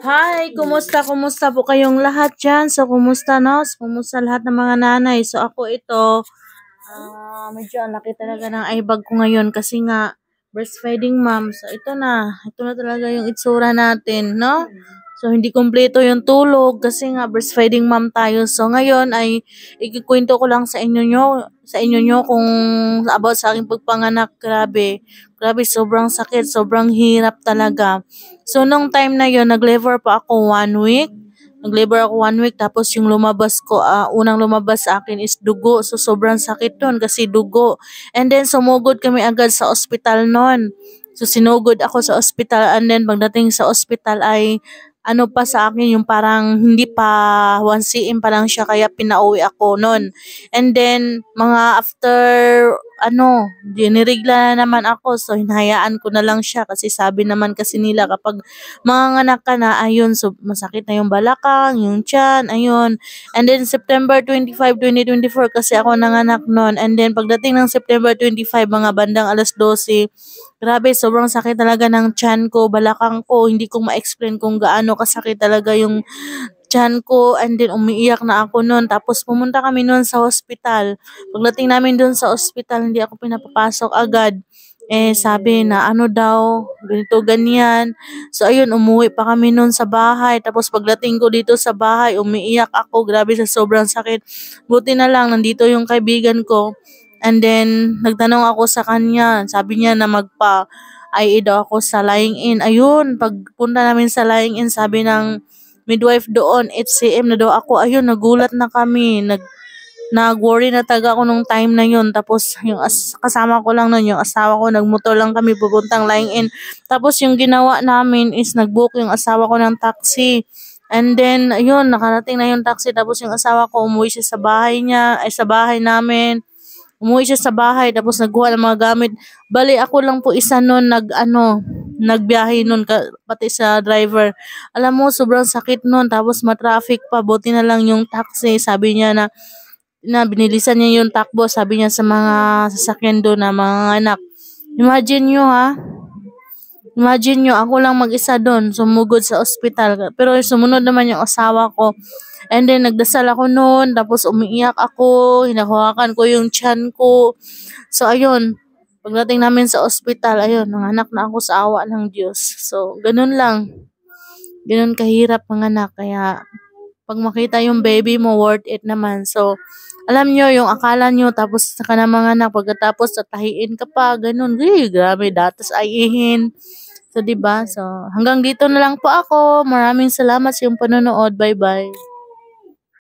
Hi, kumusta po kayong lahat diyan? So, kumusta, no? So, kumusta lahat ng mga nanay? So, ako ito, medyo ang laki talaga ng eyebag ko ngayon kasi nga, breastfeeding mom. So, ito na talaga yung itsura natin, no? So, hindi kumpleto yung tulog kasi nga breastfeeding mom tayo. So, ngayon ay ikikwento ko lang sa inyo nyo kung about sa aking pagpanganak. Grabe. Grabe, sobrang sakit, sobrang hirap talaga. So, nung time na yon nag-labor pa ako 1 week. Nag-labor ako 1 week, tapos yung unang lumabas sa akin is dugo. So, sobrang sakit nun kasi dugo. And then, sumugod kami agad sa ospital nun. So, sinugod ako sa ospital, and then pagdating sa ospital ay ano pa sa akin, yung parang hindi pa 1 cm pa lang siya, kaya pinauwi ako nun. And then, mga after, dinirigla na naman ako. So, hinahayaan ko na lang siya kasi sabi naman kasi nila kapag manganganak ka na, ayun, so, masakit na yung balakang, yung tiyan, ayun. And then, September 25, 2024 kasi ako nanganak nun. And then, pagdating ng September 25, mga bandang 12:00, grabe, sobrang sakit talaga ng tiyan ko, balakang ko. Hindi ko ma-explain kung gaano kasakit talaga yung tiyan ko, and then umiiyak na ako noon. Tapos pumunta kami noon sa hospital. Pagdating namin doon sa hospital, hindi ako pinapapasok agad. Sabi na ano daw, ganito, ganyan. So, ayun, umuwi pa kami noon sa bahay. Tapos pagdating ko dito sa bahay, umiiyak ako. Grabe, sa sobrang sakit. Buti na lang, nandito yung kaibigan ko. And then, nagtanong ako sa kanya. Sabi niya na IE daw ako sa lying in. Ayun, pagpunta namin sa lying in, sabi ng midwife doon, 8 cm na daw ako. Ayun, nagulat na kami. Nag-worry na taga ako nung time na yun. Tapos, kasama ko lang nun, yung asawa ko, nagmotor lang kami pupuntang lying in. Tapos, yung ginawa namin is nag-book yung asawa ko ng taxi. And then, ayun, nakarating na yung taxi. Tapos, yung asawa ko, umuwi siya sa bahay niya, sa bahay namin. Umuwi siya sa bahay, tapos nagkuha ng mga gamit. Bali, ako lang po isa nun, nagbiyahe nun, pati sa driver. Alam mo, sobrang sakit nun, tapos matraffic pa. Buti na lang yung taxi, sabi niya na binilisan niya yung takbo, sabi niya sa mga sasakyan doon na mga anak. Imagine nyo, ha? Imagine nyo, ako lang mag-isa doon, sumugod sa ospital. Pero sumunod naman yung asawa ko. And then, nagdasal ako noon, tapos umiiyak ako, hinahawakan ko yung tiyan ko. So, ayun, pagdating namin sa ospital, ayun, nanganak na ako sa awa ng Diyos. So, ganun lang. Ganun kahirap manganak. Kaya, pag makita yung baby mo, worth it naman. So, alam nyo, yung akala nyo, tapos saka na manganak, pagkatapos tatahiin ka pa, ganun. Grabe, datas ayihin. So, 'di ba? So, hanggang dito na lang po ako. Maraming salamat sa iyong panonood. Bye-bye.